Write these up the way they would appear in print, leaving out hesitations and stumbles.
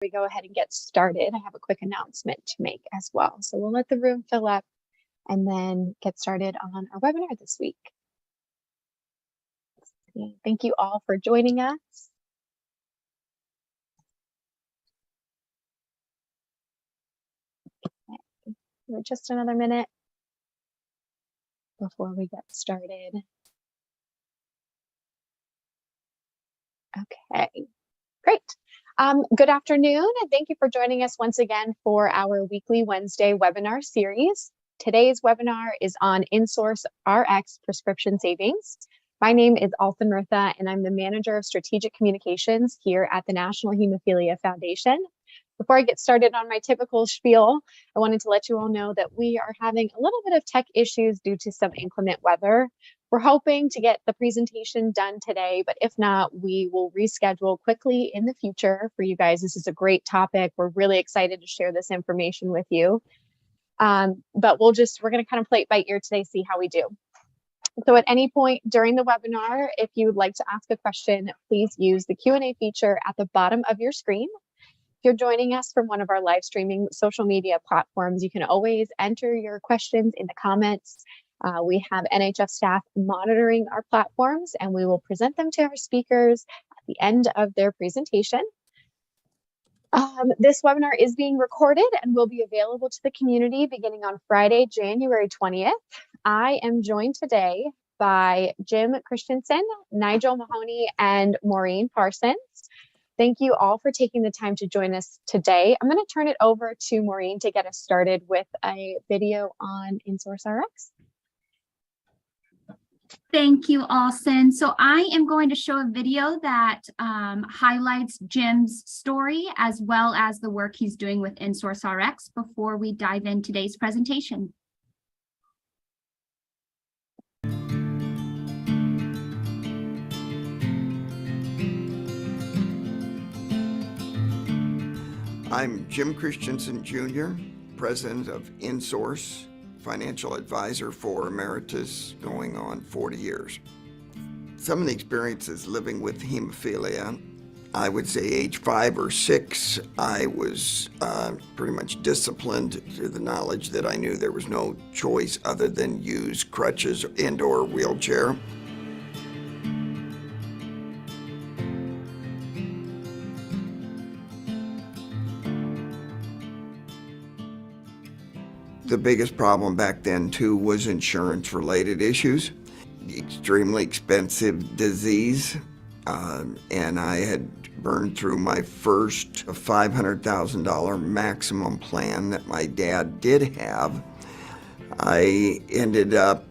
We go ahead and get started, I have a quick announcement to make as well. So we'll let the room fill up and then get started on our webinar this week. Thank you all for joining us. Okay. Just another minute before we get started. Okay, great. Good afternoon, and thank you for joining us once again for our weekly Wednesday webinar series. Today's webinar is on inSourceRX prescription savings. My name is Alton Murtha, and I'm the Manager of Strategic Communications here at the National Hemophilia Foundation. Before I get started on my typical spiel, I wanted to let you all know that we are having a little bit of tech issues due to some inclement weather. We're hoping to get the presentation done today, but if not, we will reschedule quickly in the future for you guys. This is a great topic. We're really excited to share this information with you. But we're going to kind of play it by ear today, see how we do. So at any point during the webinar, if you would like to ask a question, please use the Q&A feature at the bottom of your screen. If you're joining us from one of our live streaming social media platforms, you can always enter your questions in the comments. We have NHF staff monitoring our platforms, and we will present them to our speakers at the end of their presentation. This webinar is being recorded and will be available to the community beginning on Friday, January 20th. I am joined today by Jim Christensen, Nigel Mahoney, and Maureen Parsons. Thank you all for taking the time to join us today. I'm going to turn it over to Maureen to get us started with a video on inSourceRX. Thank you, Alton. So I am going to show a video that highlights Jim's story as well as the work he's doing with inSourceRX before we dive in today's presentation. I'm Jim Christensen, Jr., President of inSource, Financial Advisor for Emeritus, going on 40 years. Some of the experiences living with hemophilia, I would say age 5 or 6, I was pretty much disciplined to the knowledge that I knew there was no choice other than use crutches and/or wheelchair. The biggest problem back then, too, was insurance-related issues. Extremely expensive disease, and I had burned through my first $500,000 maximum plan that my dad did have. I ended up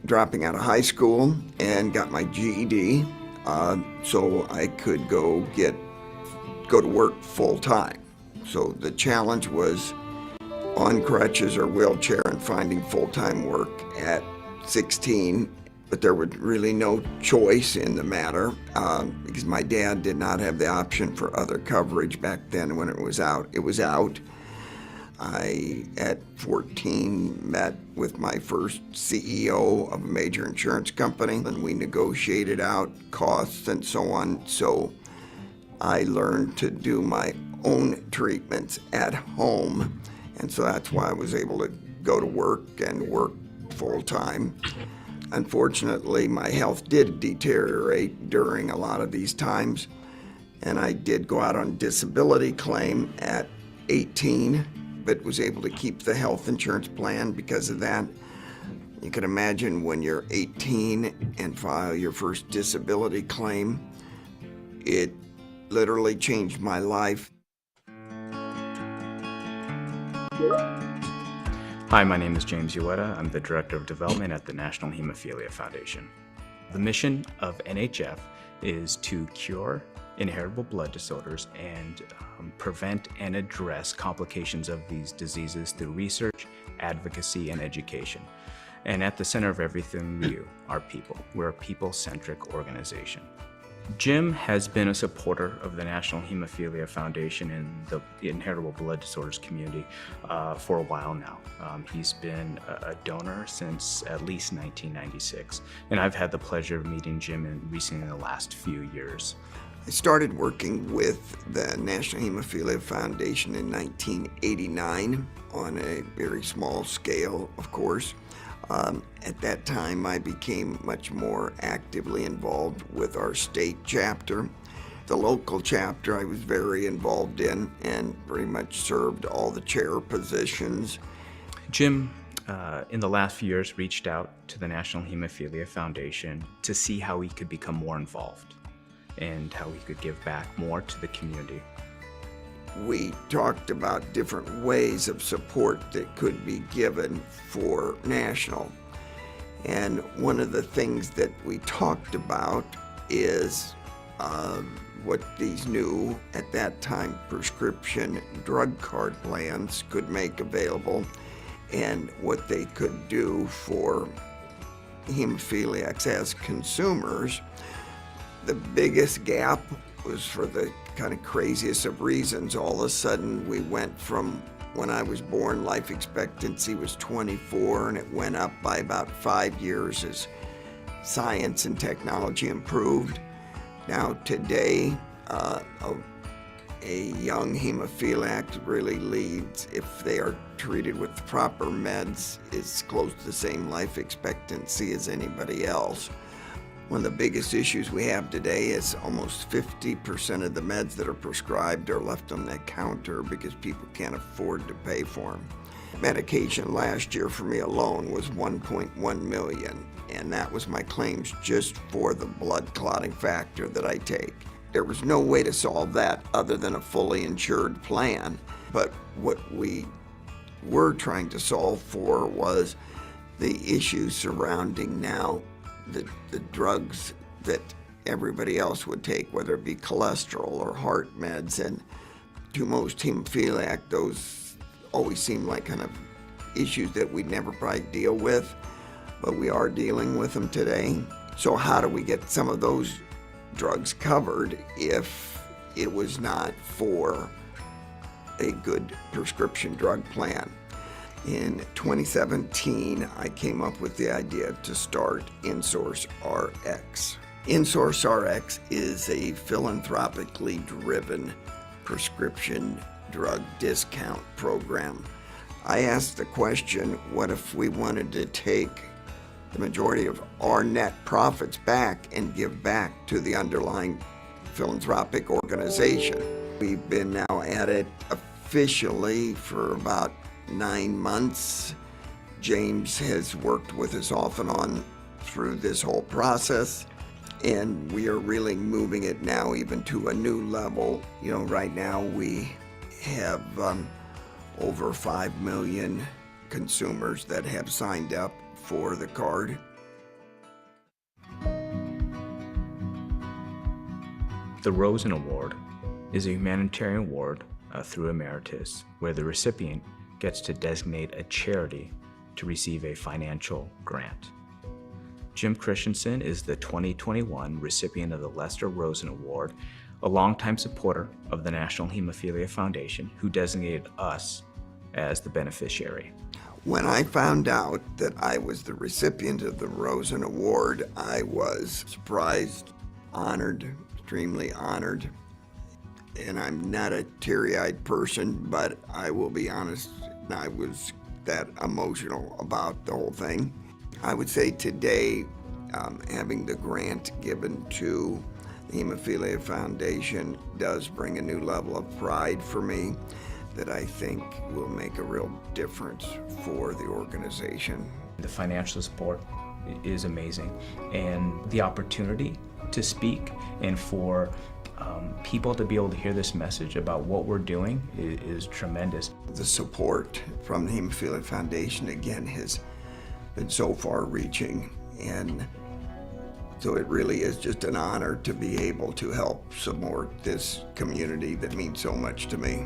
dropping out of high school and got my GED, so I could go to work full-time. So the challenge was on crutches or wheelchair and finding full-time work at 16, but there was really no choice in the matter because my dad did not have the option for other coverage back then. When it was out, it was out. I, at 14, met with my first CEO of a major insurance company, and we negotiated out costs and so on. So I learned to do my own treatments at home. And so that's why I was able to go to work and work full-time. Unfortunately, my health did deteriorate during a lot of these times, and I did go out on disability claim at 18, but was able to keep the health insurance plan because of that. You can imagine when you're 18 and file your first disability claim, it literally changed my life. Hi, my name is James Ueda. I'm the Director of Development at the National Hemophilia Foundation. The mission of NHF is to cure inheritable blood disorders and prevent and address complications of these diseases through research, advocacy, and education. And at the center of everything we do are people. We're a people-centric organization. Jim has been a supporter of the National Hemophilia Foundation and the inheritable blood disorders community for a while now. He's been a donor since at least 1996, and I've had the pleasure of meeting Jim recently in the last few years. I started working with the National Hemophilia Foundation in 1989 on a very small scale, of course. At that time, I became much more actively involved with our state chapter. The local chapter I was very involved in and pretty much served all the chair positions. Jim, in the last few years, reached out to the National Hemophilia Foundation to see how he could become more involved and how he could give back more to the community. We talked about different ways of support that could be given for National. And one of the things that we talked about is what these new, at that time, prescription drug card plans could make available and what they could do for hemophiliacs as consumers. The biggest gap was for the kind of craziest of reasons. All of a sudden, we went from when I was born, life expectancy was 24, and it went up by about 5 years as science and technology improved. Now today, a young hemophiliac really leads, if they are treated with the proper meds, is close to the same life expectancy as anybody else. One of the biggest issues we have today is almost 50% of the meds that are prescribed are left on the counter because people can't afford to pay for them. Medication last year for me alone was $1.1 million, and that was my claims just for the blood clotting factor that I take. There was no way to solve that other than a fully insured plan, but what we were trying to solve for was the issues surrounding now the drugs that everybody else would take, whether it be cholesterol or heart meds. And to most hemophiliac, those always seem like kind of issues that we'd never probably deal with, but we are dealing with them today. So how do we get some of those drugs covered if it was not for a good prescription drug plan? In 2017, I came up with the idea to start inSourceRX. inSourceRX is a philanthropically driven prescription drug discount program. I asked the question, what if we wanted to take the majority of our net profits back and give back to the underlying philanthropic organization? We've been now at it officially for about 9 months. James has worked with us off and on through this whole process, and we are really moving it now even to a new level. You know, right now we have over 5 million consumers that have signed up for the card. The Rosen Award is a humanitarian award through Emeritus, where the recipient gets to designate a charity to receive a financial grant. Jim Christensen is the 2021 recipient of the Lester Rosen Award, a longtime supporter of the National Hemophilia Foundation, who designated us as the beneficiary. When I found out that I was the recipient of the Rosen Award, I was surprised, honored, extremely honored. And I'm not a teary-eyed person, but I will be honest, I was that emotional about the whole thing. I would say today, having the grant given to the Hemophilia Foundation does bring a new level of pride for me that I think will make a real difference for the organization. The financial support is amazing, and the opportunity to speak and for people to be able to hear this message about what we're doing is tremendous. The support from the Hemophilia Foundation, again, has been so far-reaching, and so it really is just an honor to be able to help support this community that means so much to me.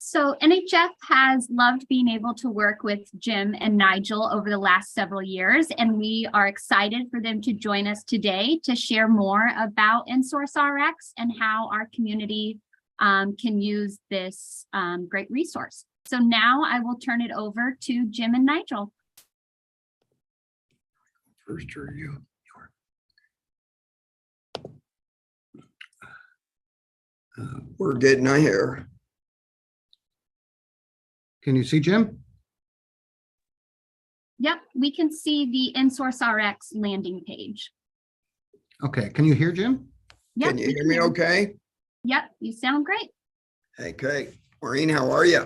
So NHF has loved being able to work with Jim and Nigel over the last several years, and we are excited for them to join us today to share more about inSourceRX and how our community can use this great resource. So now I will turn it over to Jim and Nigel. First are you. We're getting a hair. Can you see Jim? Yep, we can see the inSourceRX landing page. Okay, can you hear Jim? Yep, Can you we hear me can. okay? Yep, you sound great. Okay. Maureen, how are you?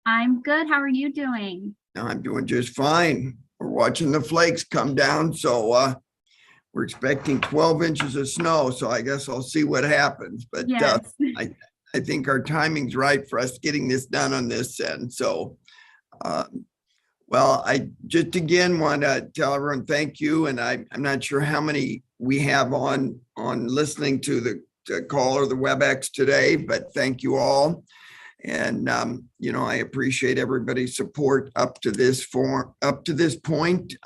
I'm good. How are you doing? I'm doing just fine. We're watching the flakes come down, so we're expecting 12 inches of snow, so I guess I'll see what happens. But Yes. I think our timing's right for us getting this done on this end. So, well, I just again want to tell everyone thank you, and I'm not sure how many we have on listening to the call or the WebEx today, but thank you all. And you know, I appreciate everybody's support up to this point.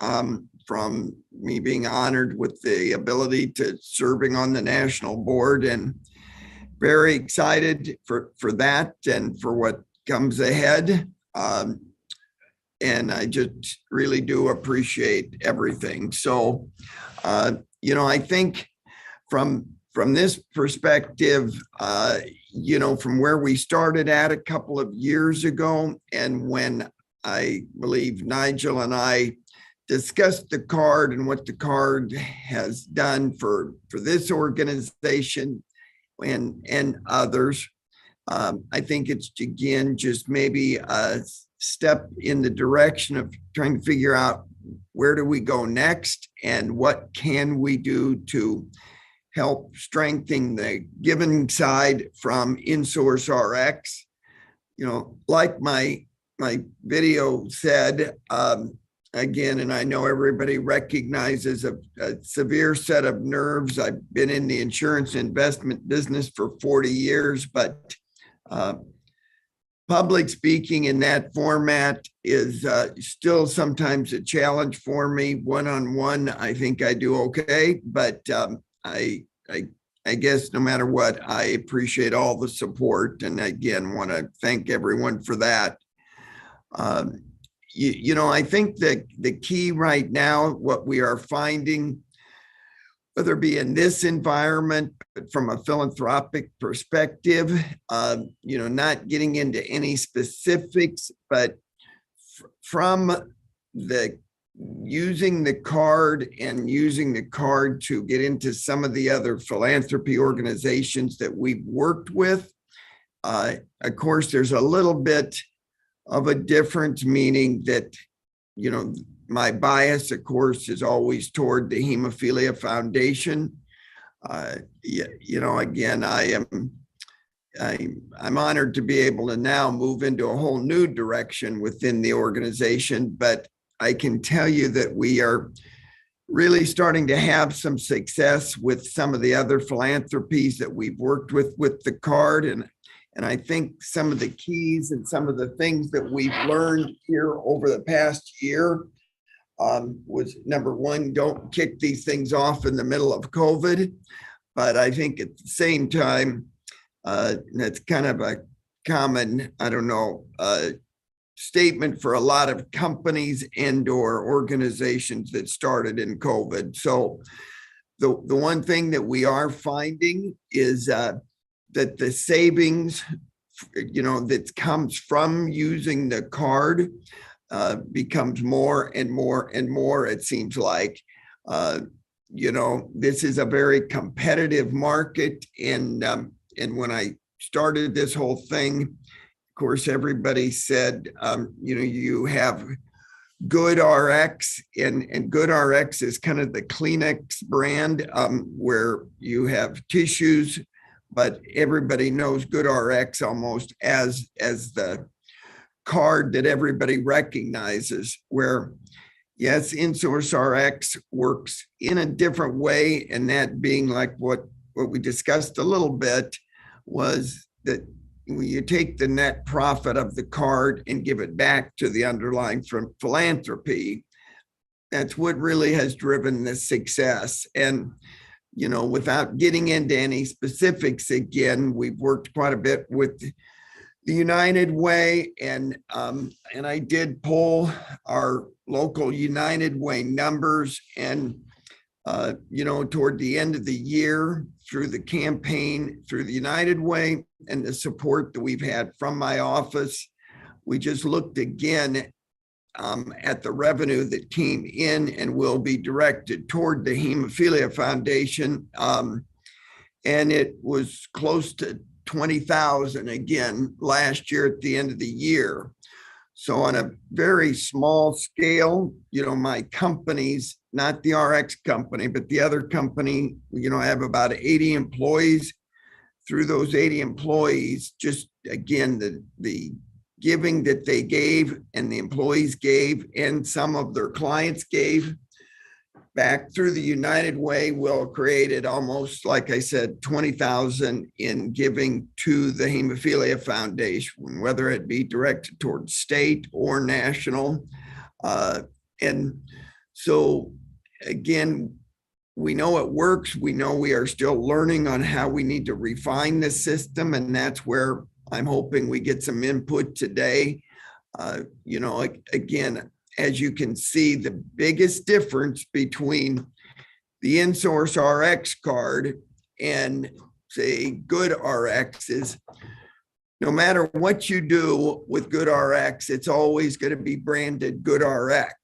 From me being honored with the ability to serving on the national board, and very excited for that and for what comes ahead. And I just really do appreciate everything. So, you know, I think from this perspective, you know, from where we started at a couple of years ago, and when I believe Nigel and I discussed the card and what the card has done for this organization and others, I think it's again just maybe a step in the direction of trying to figure out where do we go next and what can we do to help strengthen the giving side from inSourceRX. You know, like my video said, again, and I know everybody recognizes a severe set of nerves. I've been in the insurance investment business for 40 years, but public speaking in that format is still sometimes a challenge for me. One-on-one, I think I do okay, but I guess no matter what, I appreciate all the support, and again, want to thank everyone for that. You know, I think that the key right now, what we are finding, whether it be in this environment, but from a philanthropic perspective, you know, not getting into any specifics, but from the using the card and using the card to get into some of the other philanthropy organizations that we've worked with. Of course, there's a little bit of a difference, meaning that, you know, my bias, of course, is always toward the Hemophilia Foundation. You know, again, I'm honored to be able to now move into a whole new direction within the organization, but I can tell you that we are really starting to have some success with some of the other philanthropies that we've worked with the card. And I think some of the keys and some of the things that we've learned here over the past year was, number one, don't kick these things off in the middle of COVID. But I think at the same time, that's kind of a common, I don't know, statement for a lot of companies and or organizations that started in COVID. So the one thing that we are finding is that the savings, you know, that comes from using the card becomes more and more and more, it seems like. You know, this is a very competitive market. And when I started this whole thing, of course, everybody said, you know, you have GoodRx, and GoodRx is kind of the Kleenex brand where you have tissues, but everybody knows GoodRx almost as the card that everybody recognizes, where yes, inSourceRX works in a different way, and that being like what we discussed a little bit was that when you take the net profit of the card and give it back to the underlying philanthropy, that's what really has driven the success. And without getting into any specifics, again, we've worked quite a bit with the United Way, and I did pull our local United Way numbers, and toward the end of the year, through the campaign, through the United Way, and the support that we've had from my office, we just looked again at the revenue that came in and will be directed toward the Hemophilia Foundation, and it was close to 20,000 again last year at the end of the year. So on a very small scale, my companies, not the RX company, but the other company, I have about 80 employees. Through those 80 employees, just again, the giving that they gave and the employees gave and some of their clients gave back through the United Way will created almost, like I said, 20,000 in giving to the Hemophilia Foundation, whether it be directed towards state or national. And so again, we know it works. We know we are still learning on how we need to refine this system. And that's where I'm hoping we get some input today. Again, as you can see, the biggest difference between the inSourceRX card and say GoodRx is no matter what you do with GoodRx, it's always going to be branded GoodRx.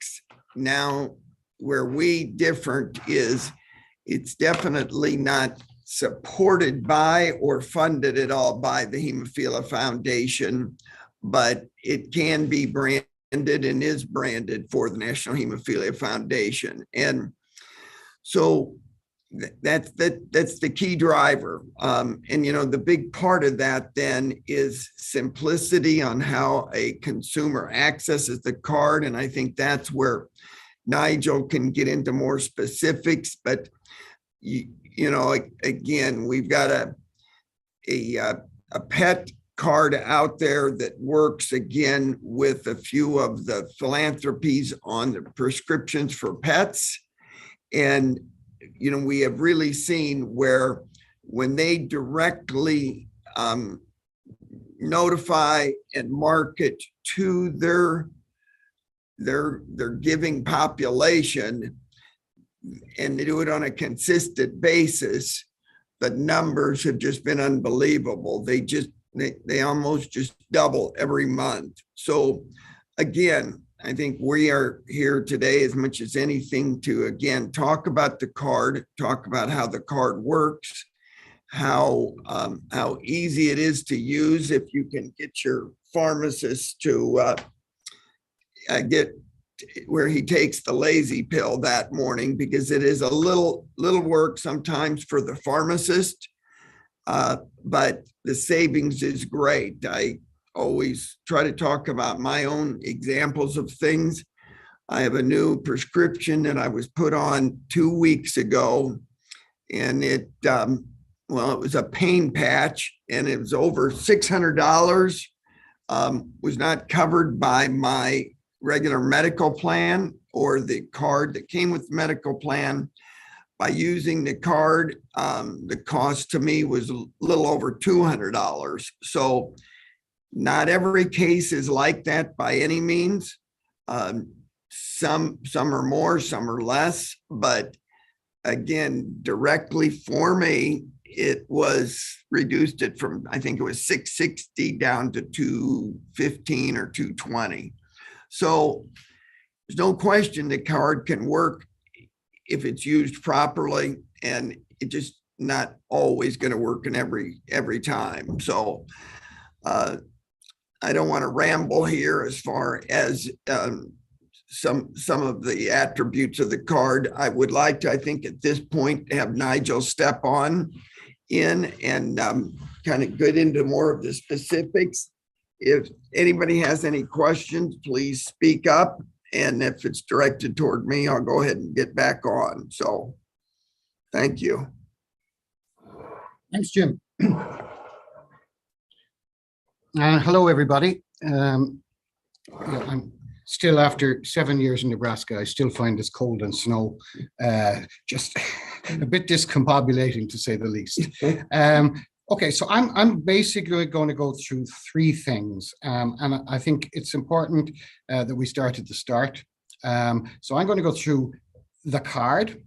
Now, where we different is it's definitely not supported by or funded at all by the Hemophilia Foundation, but it can be branded and is branded for the National Hemophilia Foundation. And so that's the key driver. And the big part of that then is simplicity on how a consumer accesses the card. And I think that's where Nigel can get into more specifics, but again, we've got a pet card out there that works again with a few of the philanthropies on the prescriptions for pets. And, we have really seen where when they directly notify and market to their giving population, and they do it on a consistent basis, the numbers have just been unbelievable. They almost just double every month. So again, I think we are here today as much as anything to, again, talk about the card, talk about how the card works, how easy it is to use if you can get your pharmacist to get where he takes the lazy pill that morning, because it is a little work sometimes for the pharmacist, but the savings is great. I always try to talk about my own examples of things. I have a new prescription that I was put on 2 weeks ago, and it was a pain patch, and it was over $600. Was not covered by my regular medical plan or the card that came with the medical plan. By using the card, the cost to me was a little over $200. So not every case is like that by any means. Some are more, some are less, but again, directly for me, it was reduced it from, I think it was $660 down to $215 or $220. So there's no question the card can work if it's used properly, and it just not always going to work in every time. So I don't want to ramble here as far as some of the attributes of the card. I would like to, I think at this point, have Nigel step on in and kind of get into more of the specifics. If anybody has any questions, please speak up. And if it's directed toward me, I'll go ahead and get back on. So thank you. Thanks, Jim. Hello, everybody. I'm still after 7 years in Nebraska, I still find this cold and snow just a bit discombobulating, to say the least. Okay, so I'm basically going to go through three things, and I think it's important that we start at the start. So I'm going to go through the card,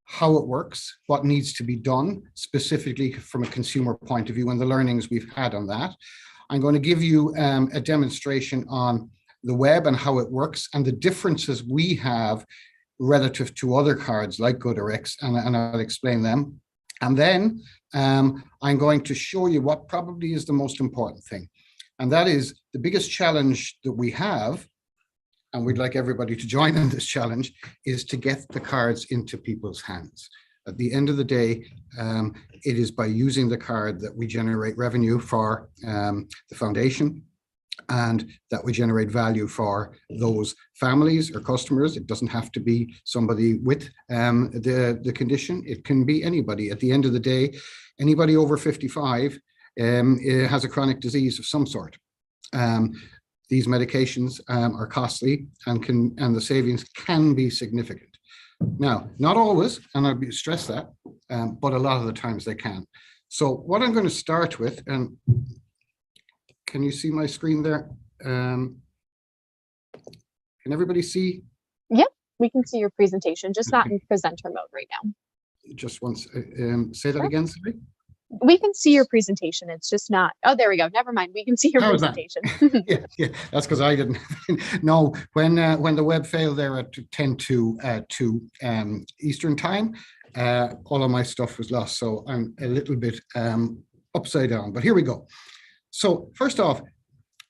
how it works, what needs to be done specifically from a consumer point of view, and the learnings we've had on that. I'm going to give you a demonstration on the web and how it works and the differences we have relative to other cards like GoodRx, and I'll explain them. And then I'm going to show you what probably is the most important thing, and that is the biggest challenge that we have, and we'd like everybody to join in this challenge, is to get the cards into people's hands. At the end of the day, it is by using the card that we generate revenue for the foundation, and that we generate value for those families or customers. It doesn't have to be somebody with the condition. It can be anybody. At the end of the day, anybody over 55 has a chronic disease of some sort. These medications are costly and the savings can be significant. Now, not always, and I'll stress that, but a lot of the times they can. So what I'm going to start with, and can you see my screen there? Can everybody see? Yep, we can see your presentation, just not in presenter mode right now. Just once, say that again, sorry. We can see your presentation. It's just not. Oh, there we go. Never mind. We can see your presentation. Yeah, that's because I didn't. No, when the web failed there at 10 to 2 Eastern time, all of my stuff was lost. So I'm a little bit upside down. But here we go. So first off,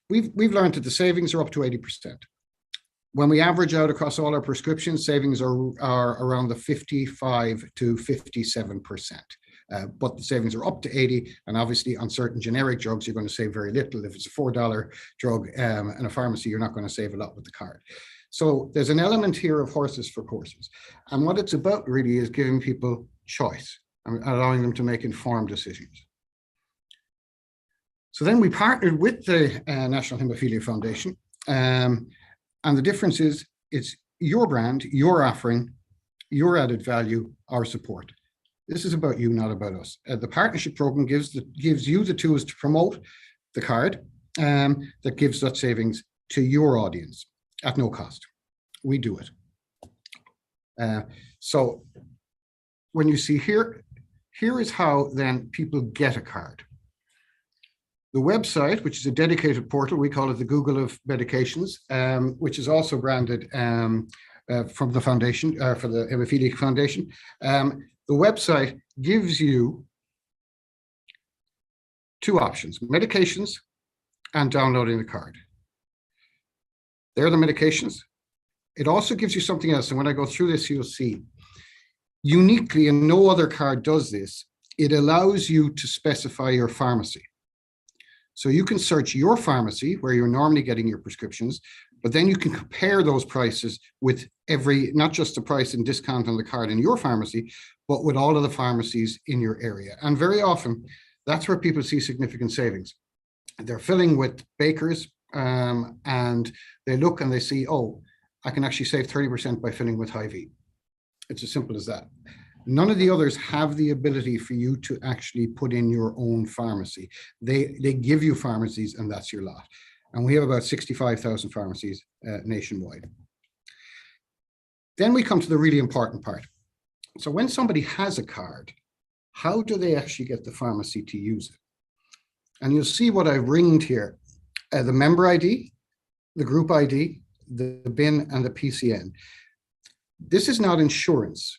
we've learned that the savings are up to 80%. When we average out across all our prescriptions, savings are around the 55 to 57%. But the savings are up to 80, and obviously on certain generic drugs, you're going to save very little. If it's a $4 drug in a pharmacy, you're not going to save a lot with the card. So there's an element here of horses for courses. And what it's about really is giving people choice and allowing them to make informed decisions. So then we partnered with the National Hemophilia Foundation. And the difference is it's your brand, your offering, your added value, our support. This is about you, not about us. The partnership program gives you the tools to promote the card that gives that savings to your audience at no cost. We do it. So when you see here is how then people get a card. The website, which is a dedicated portal, we call it the Google of Medications, which is also branded from the foundation, for the Hemophilia Foundation. The website gives you two options: medications and downloading the card. They're the medications. It also gives you something else, and when I go through this, you'll see. Uniquely, and no other card does this, it allows you to specify your pharmacy. So you can search your pharmacy where you're normally getting your prescriptions, but then you can compare those prices with not just the price and discount on the card in your pharmacy, but with all of the pharmacies in your area. And very often, that's where people see significant savings. They're filling with bakers, and they look and they see, oh, I can actually save 30% by filling with Hy-Vee. It's as simple as that. None of the others have the ability for you to actually put in your own pharmacy. They give you pharmacies, and that's your lot. And we have about 65,000 pharmacies nationwide. Then we come to the really important part. So when somebody has a card, how do they actually get the pharmacy to use it? And you'll see what I've ringed here: the member ID, the group ID, the BIN, and the PCN. This is not insurance,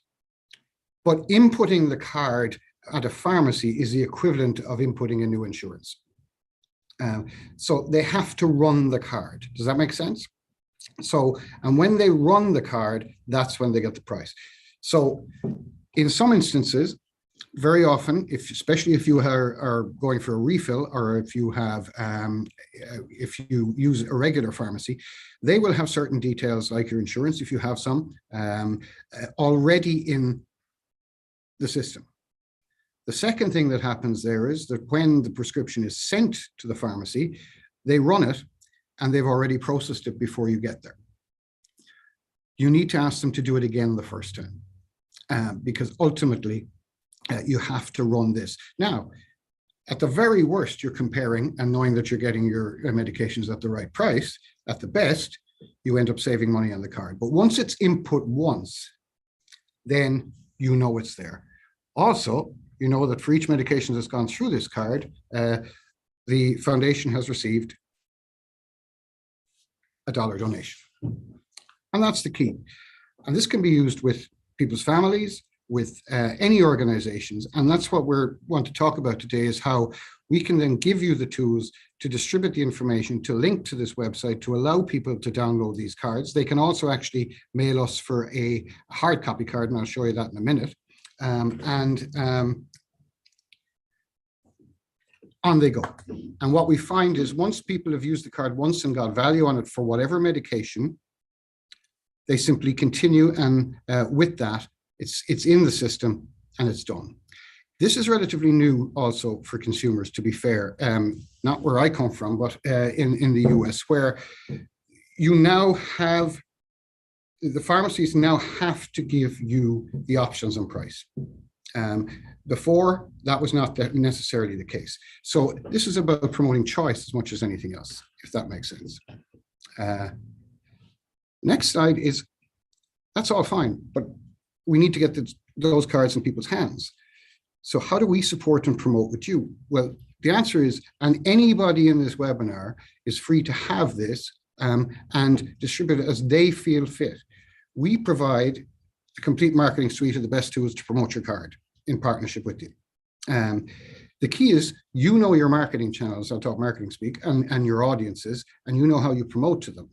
but inputting the card at a pharmacy is the equivalent of inputting a new insurance. So they have to run the card. Does that make sense? So, and when they run the card, that's when they get the price. So in some instances, very often, especially if you are going for a refill, or if you use a regular pharmacy, they will have certain details like your insurance, if you have some, already in the system. The second thing that happens there is that when the prescription is sent to the pharmacy, they run it, and they've already processed it before you get there. You need to ask them to do it again the first time, because ultimately you have to run this. Now, at the very worst, you're comparing and knowing that you're getting your medications at the right price. At the best, you end up saving money on the card. But once it's input once, then you know it's there. Also, you know that for each medication that's gone through this card, the foundation has received a $1 donation. And that's the key. And this can be used with people's families, with any organizations. And that's what we want to talk about today, is how we can then give you the tools to distribute the information, to link to this website, to allow people to download these cards. They can also actually mail us for a hard copy card, and I'll show you that in a minute. On they go. And what we find is once people have used the card once and got value on it for whatever medication, they simply continue, and with that, it's in the system and it's done. This is relatively new also for consumers, to be fair, not where I come from, but in the US, where you now have, the pharmacies now have to give you the options on price. Before, that was not necessarily the case. So this is about promoting choice as much as anything else, if that makes sense. Next slide is, that's all fine, but we need to get those cards in people's hands. So how do we support and promote with you? Well, the answer is, and anybody in this webinar is free to have this and distribute it as they feel fit. We provide a complete marketing suite of the best tools to promote your card in partnership with you. The key is, you know your marketing channels, I'll talk marketing speak, and your audiences, and you know how you promote to them.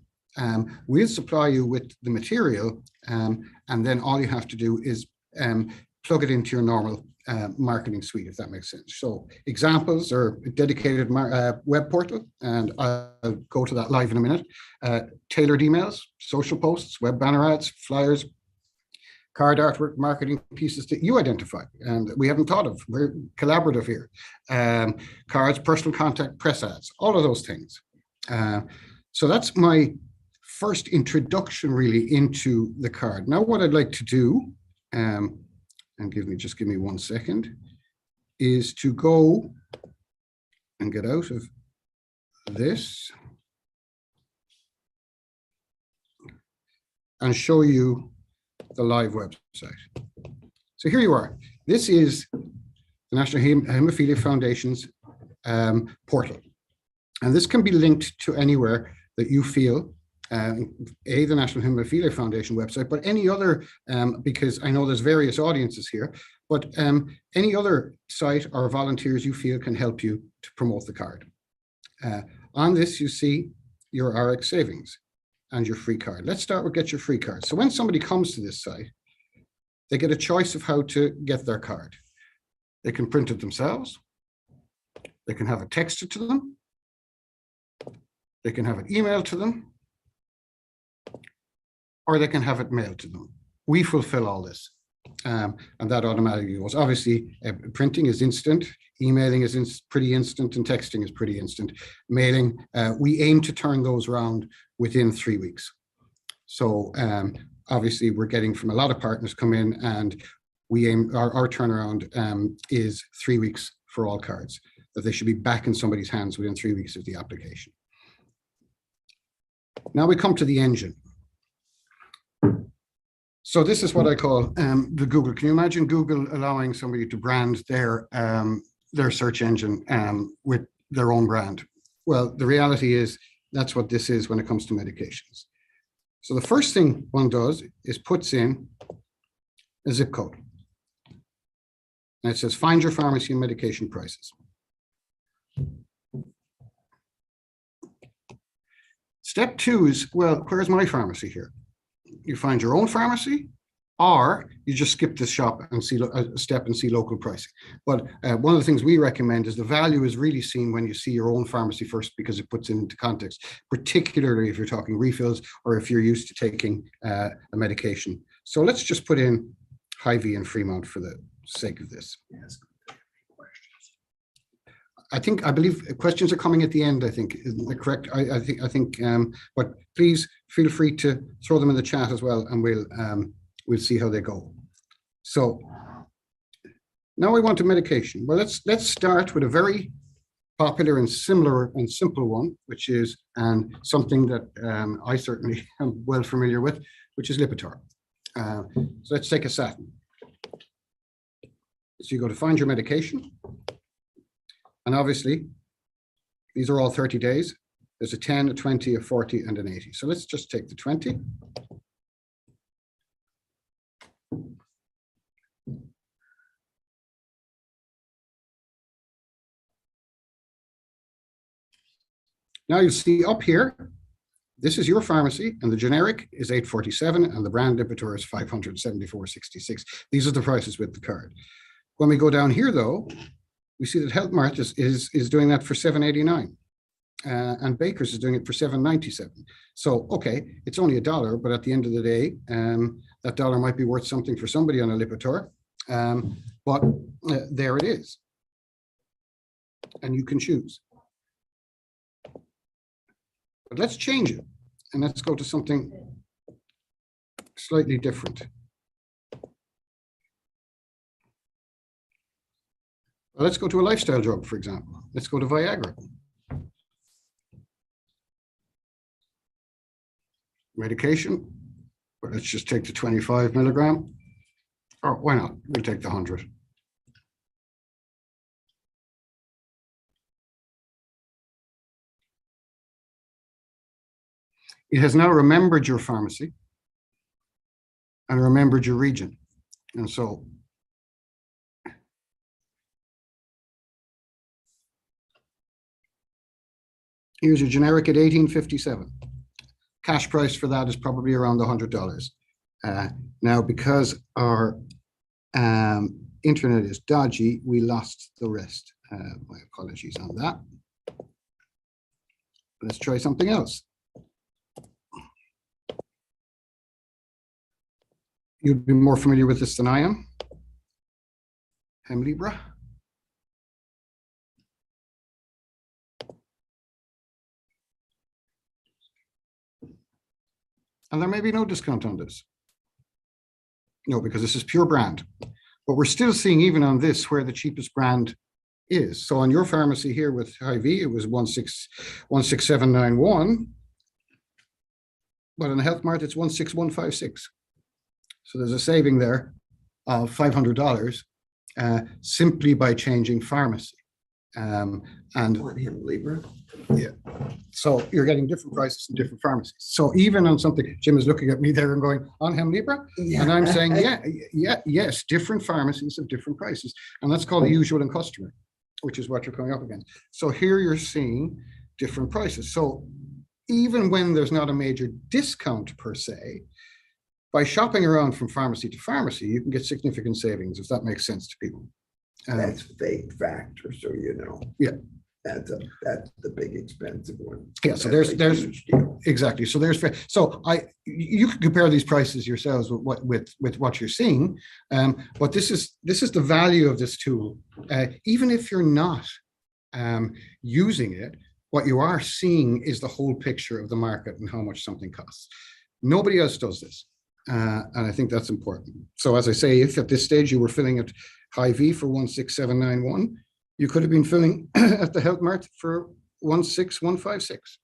We'll supply you with the material, and then all you have to do is plug it into your normal marketing suite, if that makes sense. So examples are a dedicated web portal, and I'll go to that live in a minute. Tailored emails, social posts, web banner ads, flyers, card artwork, marketing pieces that you identify and we haven't thought of. We're collaborative here. Cards, personal contact, press ads, all of those things. So that's my first introduction really into the card. Now what I'd like to do, and just give me 1 second, is to go and get out of this and show you the live website. So here you are. This is the National Hemophilia Foundation's portal. And this can be linked to anywhere that you feel, the National Hemophilia Foundation website, but any other, because I know there's various audiences here, but any other site or volunteers you feel can help you to promote the card. On this, you see your RX savings and your free card. Let's start with get your free card. So when somebody comes to this site, they get a choice of how to get their card. They can print it themselves. They can have it texted to them. They can have it emailed to them, or they can have it mailed to them. We fulfill all this, and that automatically goes. Obviously, printing is instant, emailing is pretty instant, and texting is pretty instant. Mailing, we aim to turn those around within 3 weeks. So obviously, we're getting from a lot of partners come in, and we aim, our turnaround is 3 weeks for all cards, that they should be back in somebody's hands within 3 weeks of the application. Now we come to the engine. So this is what I call the Google. Can you imagine Google allowing somebody to brand their search engine with their own brand? Well, the reality is that's what this is when it comes to medications. So the first thing one does is puts in a zip code. And it says, find your pharmacy and medication prices. Step 2 is, well, where's my pharmacy here? You find your own pharmacy, or you just skip this shop and see a step and see local pricing. But one of the things we recommend is the value is really seen when you see your own pharmacy first, because it puts it into context, particularly if you're talking refills or if you're used to taking a medication. So let's just put in Hy-Vee and Fremont for the sake of this. I believe questions are coming at the end, I think. Is that correct? I think, but please feel free to throw them in the chat as well, and we'll see how they go. So now we want a medication. Well, let's start with a very popular and similar and simple one, which is something that I certainly am well familiar with, which is Lipitor. So let's take a statin. So you go to find your medication. And obviously, these are all 30 days. There's a 10, a 20, a 40, and an 80. So let's just take the 20. Now you see up here, this is your pharmacy, and the generic is $847, and the brand Lipitor is $574.66. These are the prices with the card. When we go down here, though, we see that Health Mart is doing that for $7.89, and Baker's is doing it for $7.97. So, okay, it's only $1, but at the end of the day, that dollar might be worth something for somebody on a Lipitor, but there it is, and you can choose. But let's change it, and let's go to something slightly different. Well, let's go to a lifestyle drug, for example. Let's go to Viagra. Medication, well, let's just take the 25 milligram. Or why not? We'll take the 100. It has now remembered your pharmacy and remembered your region. And so here's your generic at $18.57. Cash price for that is probably around $100. Now, because our internet is dodgy, we lost the rest. My apologies on that. Let's try something else. You'd be more familiar with this than I am. Hemlibra. And there may be no discount on this. No, because this is pure brand. But we're still seeing, even on this, where the cheapest brand is. So on your pharmacy here with Hy-Vee, it was 16791. But on Health Mart, it's 16156. So there's a saving there of $500 simply by changing pharmacy. And On Hemlibra. yeah, so you're getting different prices in different pharmacies. So even on something, Jim is looking at me there and going, on Hemlibra? Yeah. And I'm saying, yes, different pharmacies have different prices. And that's called the usual and customary, which is what you're coming up against. So here you're seeing different prices. So even when there's not a major discount per se, by shopping around from pharmacy to pharmacy, you can get significant savings, if that makes sense to people. That's fake factor, so you know. Yeah. That's the big expensive one. Yeah, so That's there's a huge deal. exactly. So you can compare these prices yourselves with what you're seeing, but this is the value of this tool. Even if you're not using it, what you are seeing is the whole picture of the market and how much something costs. Nobody else does this. And I think that's important. So as I say, if at this stage you were filling at Hy-Vee for 16791, you could have been filling at the Health Mart for 16156.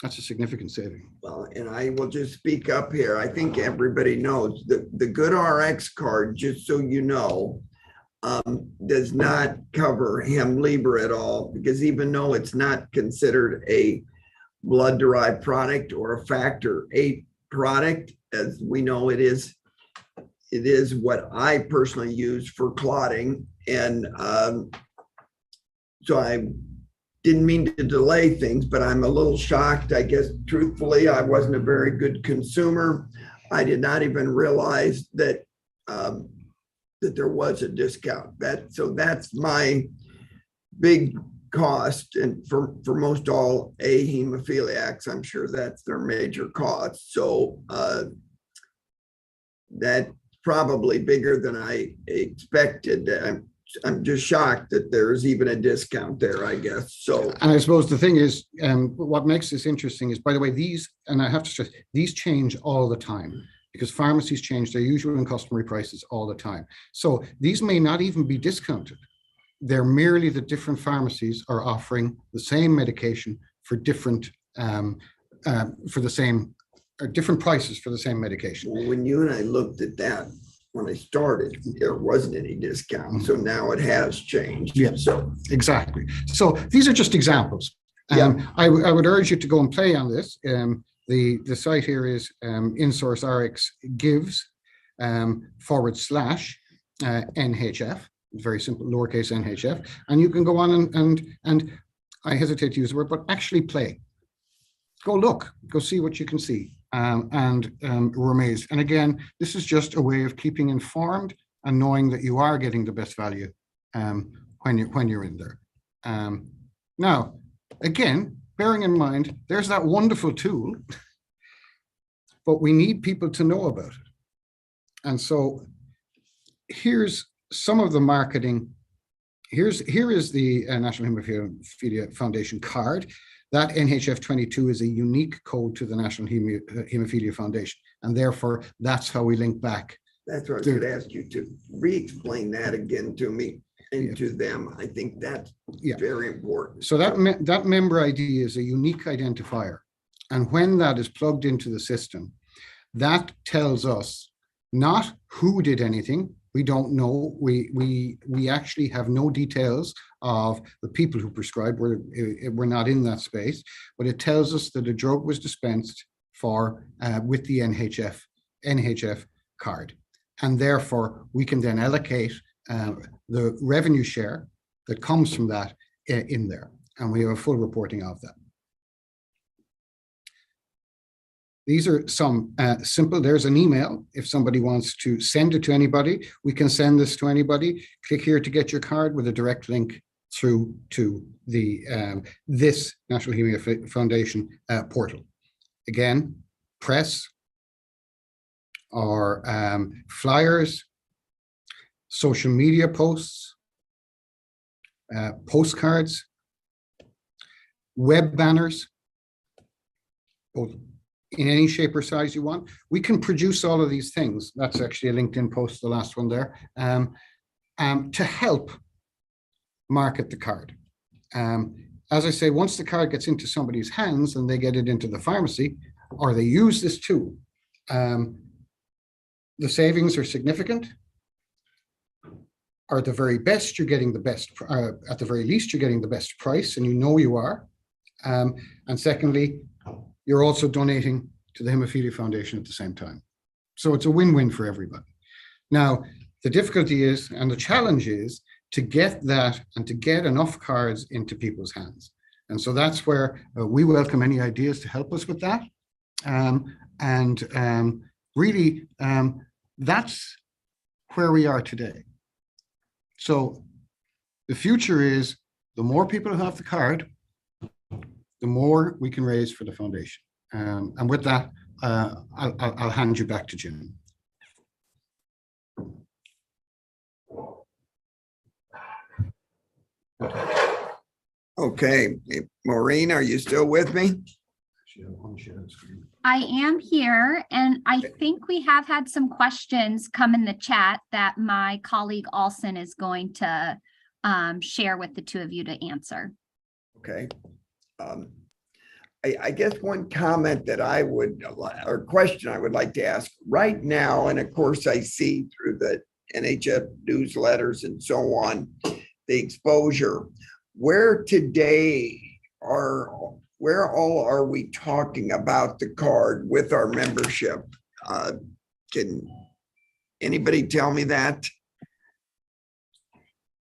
That's a significant saving. Well, and I will just speak up here. I think everybody knows the Good RX card, just so you know, does not cover Hemlibra at all, because even though it's not considered a blood-derived product or a factor 8 product, as we know it is what I personally use for clotting. And so I didn't mean to delay things, but I'm a little shocked. I guess, truthfully, I wasn't a very good consumer. I did not even realize that that there was a discount. So that's my big cost, and for most all hemophiliacs, I'm sure that's their major cost. So that's probably bigger than I expected. I'm just shocked that there's even a discount there, I guess. So, And I suppose the thing is, what makes this interesting is, by the way, these, and I have to stress, these change all the time because pharmacies change their usual and customary prices all the time. So these may not even be discounted. They're merely that different pharmacies are offering the same medication for different, for the same, or different prices for the same medication. well, when you and I looked at that, when I started, there wasn't any discount. So now it has changed. Yeah. So Exactly. So these are just examples. I would urge you to go and play on this. The site here is inSourceRX gives / NHF. Very simple, lowercase NHF. And you can go on and I hesitate to use the word, but actually play. Go look, go see what you can see. We're amazed. And again, this is just a way of keeping informed and knowing that you are getting the best value when you're in there. Now, again, bearing in mind, there's that wonderful tool, but we need people to know about it. And so here's some of the marketing. Here is the National Hemophilia Foundation card. That NHF 22 is a unique code to the National Hemophilia Foundation, and therefore that's how we link back. that's what I was going to ask you to re-explain that again to me and to them. I think that's very important. So that member ID is a unique identifier, and when that is plugged into the system, that tells us not who did anything. We don't know. We actually have no details of the people who prescribed. We're not in that space, but it tells us that a drug was dispensed for with the NHF card, and therefore we can then allocate the revenue share that comes from that in there, and we have a full reporting of that. These are some simple, there's an email. If somebody wants to send it to anybody, we can send this to anybody. Click here to get your card with a direct link through to the this National Hemophilia Foundation portal. Again, press or flyers, social media posts, postcards, web banners, both in any shape or size you want. We can produce all of these things. That's actually a LinkedIn post, the last one there, to help market the card. As I say, once the card gets into somebody's hands and they get it into the pharmacy, or they use this tool, the savings are significant. Or at the very best, you're getting the best, at the very least, you're getting the best price, and you know you are. And secondly, you're also donating to the Hemophilia Foundation at the same time. So it's a win-win for everybody. Now, the difficulty is, and the challenge is, to get that and to get enough cards into people's hands. And so that's where we welcome any ideas to help us with that. Really, that's where we are today. So the future is, the more people who have the card, the more we can raise for the foundation. And with that, I'll hand you back to Jim. Okay, Maureen, are you still with me? I am here, and I think we have had some questions come in the chat that my colleague Alson is going to share with the two of you to answer. Okay. I guess one comment that I would, or question I would like to ask right now, and of course I see through the NHF newsletters and so on, the exposure, where all are we talking about the card with our membership? Can anybody tell me that?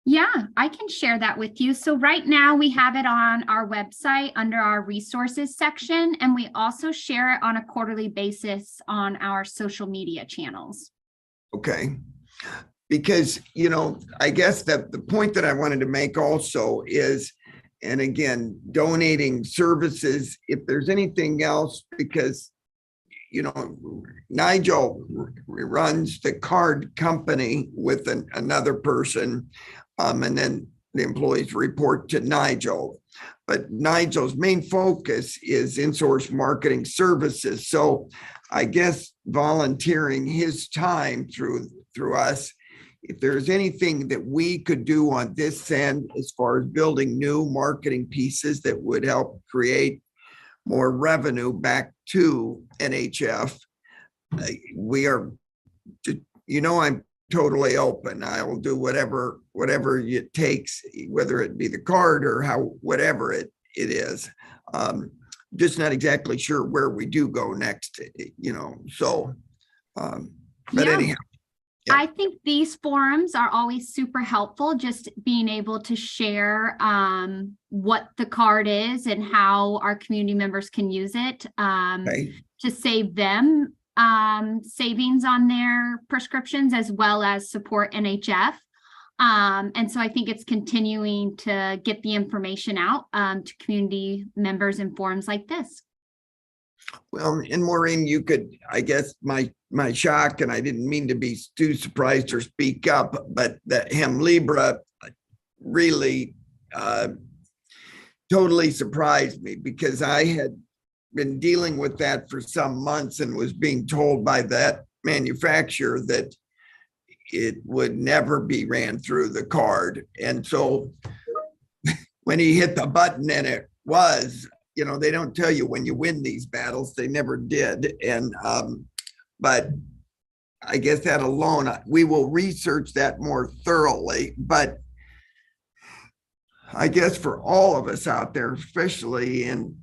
Yeah, I can share that with you. So right now we have it on our website under our resources section, and we also share it on a quarterly basis on our social media channels. Okay. Because, you know, I guess that the point that I wanted to make also is, and again, donating services, if there's anything else, because, you know, Nigel runs the card company with another person. and then the employees report to Nigel. But Nigel's main focus is in-source marketing services. So I guess volunteering his time through us, if there's anything that we could do on this end as far as building new marketing pieces that would help create more revenue back to NHF, we are, I'm totally open. I will do whatever it takes, whether it be the card or whatever it is. Just not exactly sure where we do go next, so, but anyhow. Yeah. I think these forums are always super helpful, just being able to share what the card is and how our community members can use it to save them savings on their prescriptions, as well as support NHF. And so I think it's continuing to get the information out to community members in forums like this. Well, and Maureen, you could, I guess my shock, and I didn't mean to be too surprised or speak up, but that Hemlibra really totally surprised me, because I had been dealing with that for some months and was being told by that manufacturer that it would never be ran through the card. And so when he hit the button and it was, they don't tell you when you win these battles. They never did. And, but I guess that alone, we will research that more thoroughly. But I guess for all of us out there, especially in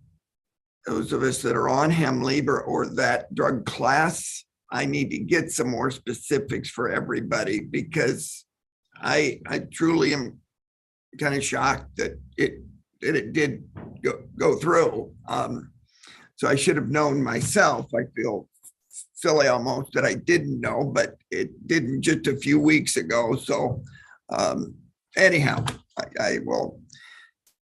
those of us that are on Hemlibra or that drug class, I need to get some more specifics for everybody, because I truly am kind of shocked that it did go through. So I should have known myself. I feel silly almost that I didn't know, but it didn't just a few weeks ago. So anyhow, I will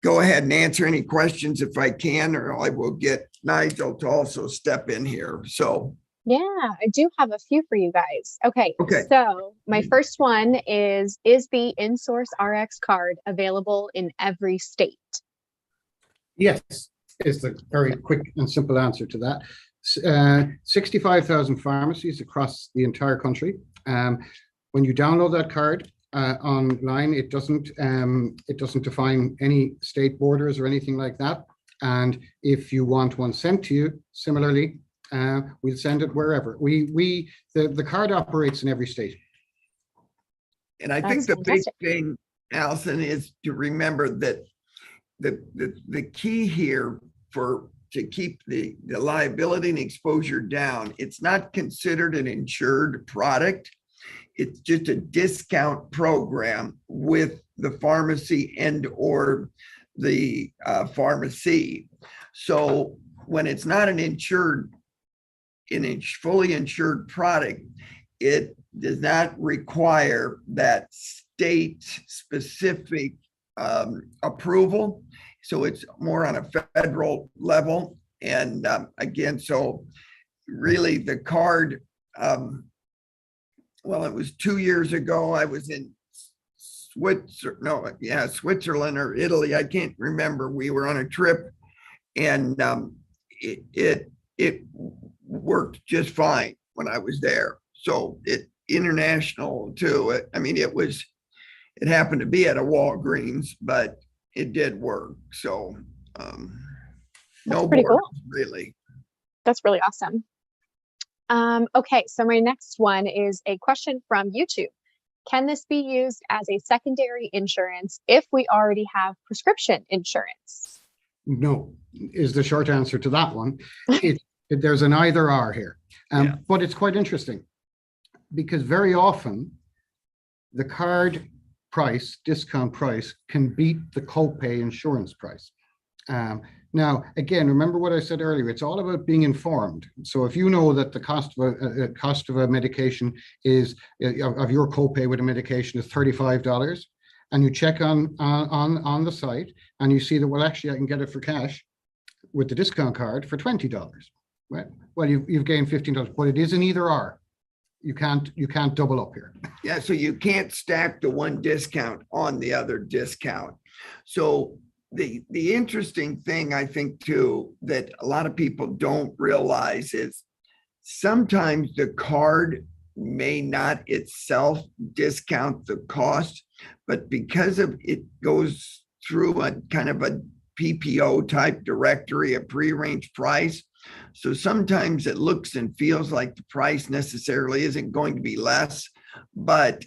go ahead and answer any questions if I can, or I will get Nigel to also step in here. So yeah, I do have a few for you guys. Okay. So my first one is the inSourceRX card available in every state? Yes, is the very quick and simple answer to that. 65,000 pharmacies across the entire country. When you download that card online, it doesn't define any state borders or anything like that. And if you want one sent to you, similarly, we'll send it wherever. The card operates in every state. And I think the big thing, Allison, is to remember that the key here to keep the liability and exposure down, it's not considered an insured product. It's just a discount program with the pharmacy and or the pharmacy. So when it's not an fully insured product, it does not require that state specific approval. So it's more on a federal level. And again, so really the card, well, it was 2 years ago. I was in Switzerland or Italy. I can't remember. We were on a trip, and it worked just fine when I was there. So international too. It happened to be at a Walgreens, but it did work. So no borders, cool. Really. That's really awesome. Okay, so my next one is a question from YouTube. Can this be used as a secondary insurance if we already have prescription insurance? No, is the short answer to that one. There's an either or here. But it's quite interesting, because very often the card price, discount price, can beat the copay insurance price. Now, again, remember what I said earlier, it's all about being informed. So if you know that the cost of a medication is, of your copay with a medication is $35, and you check on the site and you see that, well, actually I can get it for cash with the discount card for $20, right? Well, you've gained $15, but it is an either or. You can't double up here. Yeah, so you can't stack the one discount on the other discount. So the interesting thing I think too that a lot of people don't realize is sometimes the card may not itself discount the cost, but because of it goes through a kind of a PPO type directory, a prearranged price. So sometimes it looks and feels like the price necessarily isn't going to be less, but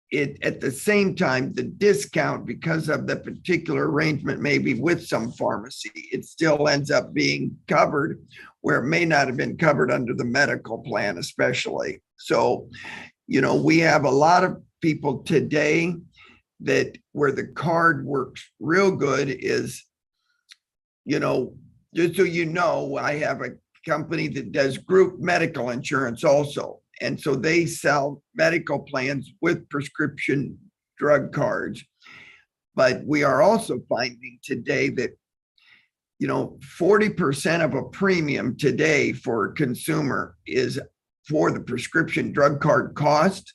it at the same time, the discount because of the particular arrangement, maybe with some pharmacy, it still ends up being covered where it may not have been covered under the medical plan, especially. So, we have a lot of people today that where the card works real good is, just so I have a company that does group medical insurance also. And so they sell medical plans with prescription drug cards. But we are also finding today that, 40% of a premium today for a consumer is for the prescription drug card cost.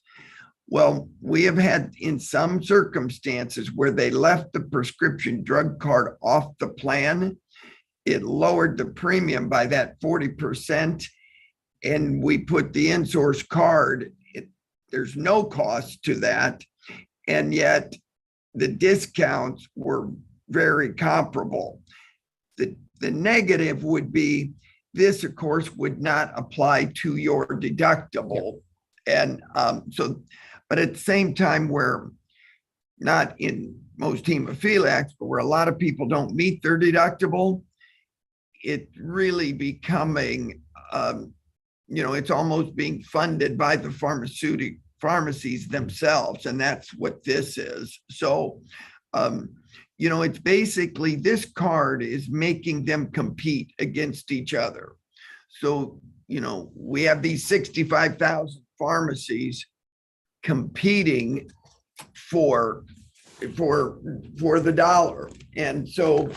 Well, we have had in some circumstances where they left the prescription drug card off the plan. It lowered the premium by that 40%. And we put the insource card, there's no cost to that. And yet the discounts were very comparable. The negative would be this, of course, would not apply to your deductible. And but at the same time, where not in most hemophiliacs, but where a lot of people don't meet their deductible, it's really becoming, it's almost being funded by the pharmacies themselves. And that's what this is. So, it's basically this card is making them compete against each other. So, we have these 65,000 pharmacies competing for the dollar. And so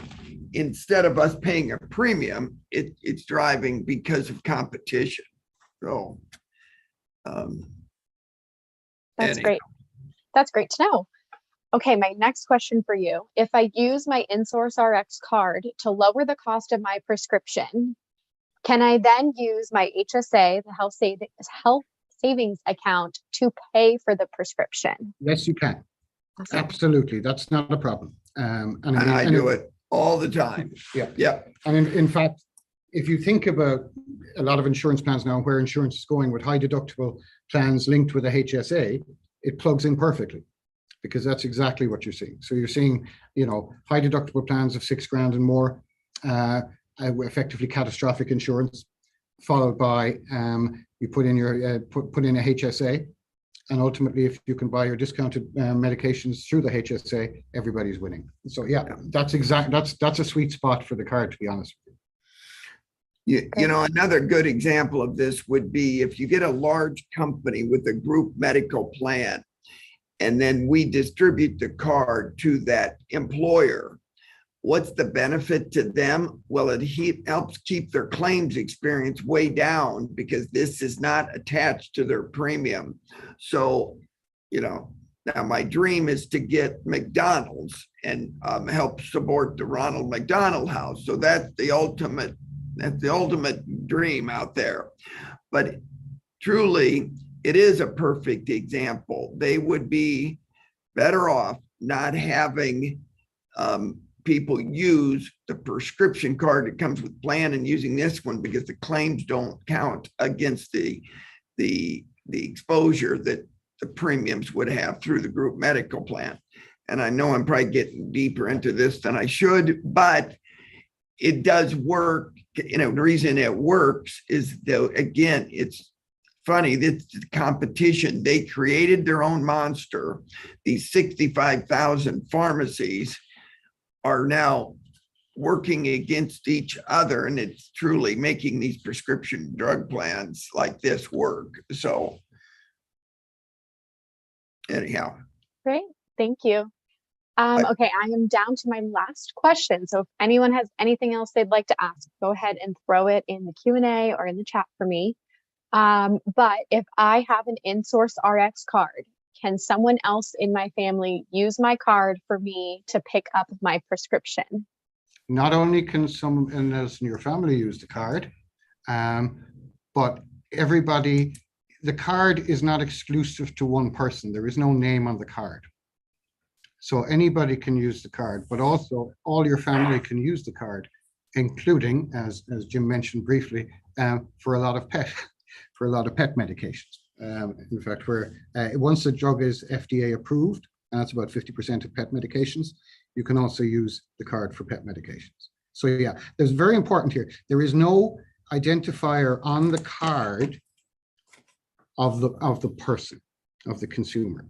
instead of us paying a premium, it's driving because of competition. So that's great. That's great to know. Okay, my next question for you. If I use my inSourceRX card to lower the cost of my prescription, can I then use my HSA, the health savings account, to pay for the prescription? Yes, you can. Awesome. Absolutely. That's not a problem. And I do it all the time. Yeah. And in fact, if you think about a lot of insurance plans now, where insurance is going with high deductible plans linked with a HSA, it plugs in perfectly, because that's exactly what you're seeing. So you're seeing, high deductible plans of $6,000 and more, effectively catastrophic insurance, followed by you put in your put in a HSA, and ultimately, if you can buy your discounted medications through the HSA, everybody's winning. So that's a sweet spot for the card, to be honest with you. Another good example of this would be if you get a large company with a group medical plan, and then we distribute the card to that employer. What's the benefit to them? Well, it helps keep their claims experience way down because this is not attached to their premium. So, now my dream is to get McDonald's and help support the Ronald McDonald House. So that's the ultimate dream out there. But truly, it is a perfect example. They would be better off not having people use the prescription card that comes with plan and using this one, because the claims don't count against the exposure that the premiums would have through the group medical plan. And I know I'm probably getting deeper into this than I should, but it does work. The reason it works is, though, again, it's funny, this competition, they created their own monster. These 65,000 pharmacies are now working against each other, and it's truly making these prescription drug plans like this work. So anyhow. Great, thank you. Okay, I am down to my last question. So if anyone has anything else they'd like to ask, go ahead and throw it in the Q&A or in the chat for me. But if I have an inSourceRX card, can someone else in my family use my card for me to pick up my prescription? Not only can someone else in your family use the card, but everybody, the card is not exclusive to one person. There is no name on the card. So anybody can use the card, but also all your family can use the card, including, as Jim mentioned briefly, for a lot of pet medications. In fact, once the drug is FDA approved, and that's about 50% of pet medications, you can also use the card for pet medications. So yeah, there's very important here. There is no identifier on the card of the person, of the consumer.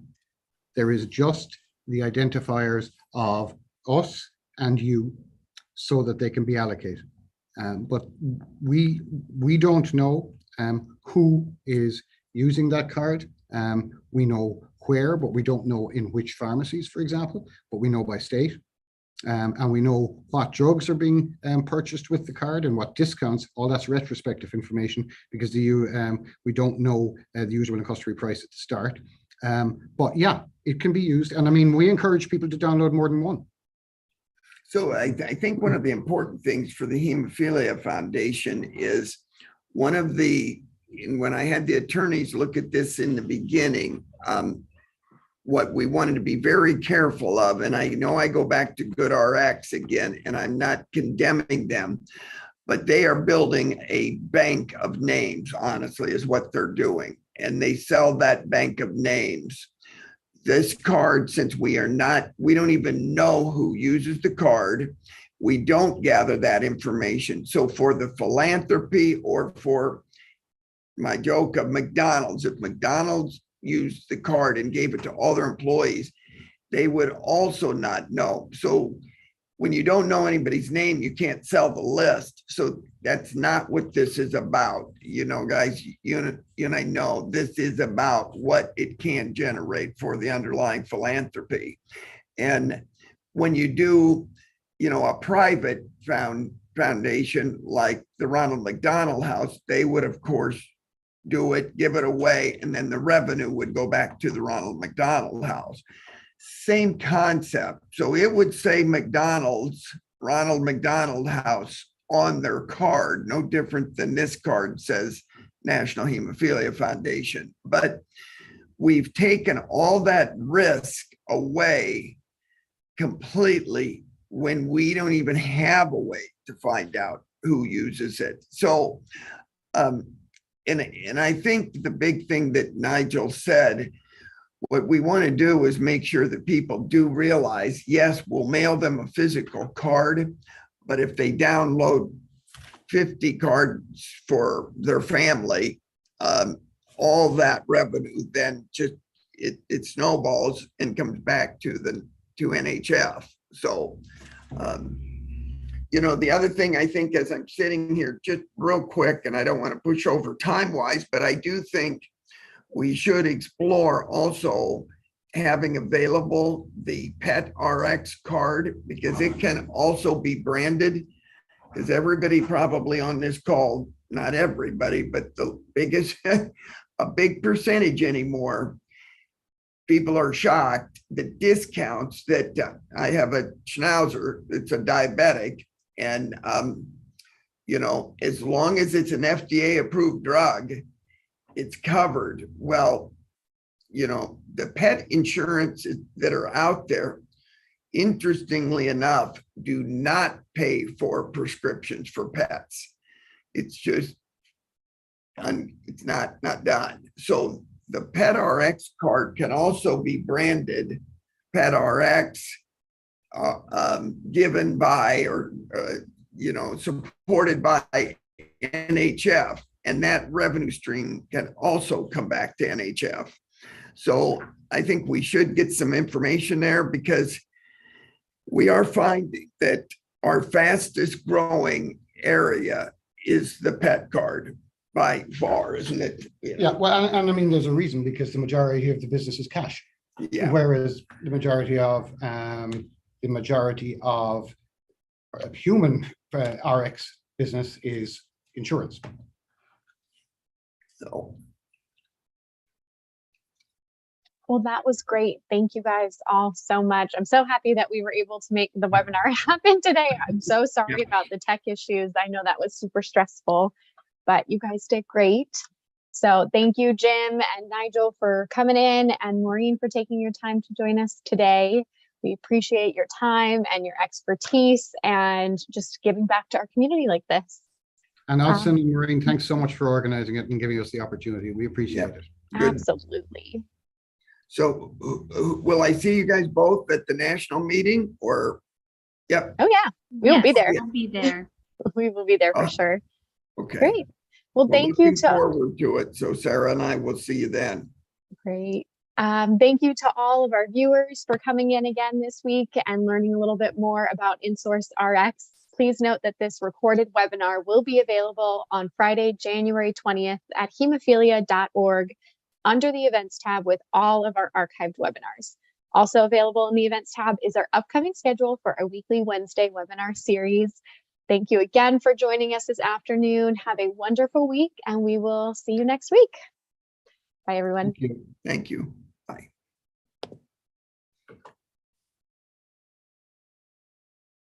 There is just the identifiers of us and you, so that they can be allocated. But we don't know who is using that card. We know where, but we don't know in which pharmacies, for example, but we know by state. And we know what drugs are being purchased with the card and what discounts. All that's retrospective information, because we don't know the usual and customary price at the start. But yeah, it can be used. And I mean, we encourage people to download more than one. So I think one of the important things for the Hemophilia Foundation is when I had the attorneys look at this in the beginning, what we wanted to be very careful of, and I know I go back to GoodRx again, and I'm not condemning them, but they are building a bank of names, honestly, is what they're doing. And they sell that bank of names. This card, since we don't even know who uses the card, we don't gather that information. So for the philanthropy, or for my joke of McDonald's, if McDonald's used the card and gave it to all their employees, they would also not know. So when you don't know anybody's name, you can't sell the list. So that's not what this is about. Guys, you and I know this is about what it can generate for the underlying philanthropy. And when you do, a private foundation like the Ronald McDonald House, they would, of course, do it, give it away, and then the revenue would go back to the Ronald McDonald House. Same concept. So it would say McDonald's, Ronald McDonald House on their card, no different than this card says National Hemophilia Foundation. But we've taken all that risk away completely when we don't even have a way to find out who uses it. So, and I think the big thing that Nigel said, what we want to do is make sure that people do realize, yes, we'll mail them a physical card, but if they download 50 cards for their family, all that revenue then just it snowballs and comes back to NHF. So, the other thing I think, as I'm sitting here, just real quick, and I don't want to push over time-wise, but I do think we should explore also having available the Pet RX card, because it can also be branded, because everybody probably on this call, not everybody, but the biggest, a big percentage anymore, people are shocked the discounts that I have a Schnauzer, it's a diabetic, and as long as it's an FDA approved drug, it's covered. Well, the pet insurance that are out there, interestingly enough, do not pay for prescriptions for pets. It's just, it's not done. So the Pet RX card can also be branded Pet RX, given by or supported by NHF, and that revenue stream can also come back to NHF. So I think we should get some information there, because we are finding that our fastest growing area is the pet card by far, isn't it? Yeah, well, and I mean, there's a reason, because the majority of the business is cash. Yeah. Whereas the majority of human RX business is insurance. So, Well, that was great. Thank you guys all so much. I'm so happy that we were able to make the webinar happen today. I'm so sorry about the tech issues. I know that was super stressful, but you guys did great. So thank you, Jim and Nigel, for coming in, and Maureen for taking your time to join us today. We appreciate your time and your expertise and just giving back to our community like this. And Alison and Maureen, thanks so much for organizing it and giving us the opportunity. We appreciate it. good. Absolutely. So will I see you guys both at the national meeting or? Yep. Oh yeah, we'll be Yes, there. I'll be there. We will be there for Oh, sure. Okay. Great. Well, We're thank you looking to forward to it. So Sarah and I will see you then. great. Thank you to all of our viewers for coming in again this week and learning a little bit more about inSourceRX. Please note that this recorded webinar will be available on Friday, January 20th at hemophilia.org under the events tab with all of our archived webinars. Also available in the events tab is our upcoming schedule for our weekly Wednesday webinar series. Thank you again for joining us this afternoon. Have a wonderful week, and we will see you next week. Bye, everyone. Thank you. Thank you.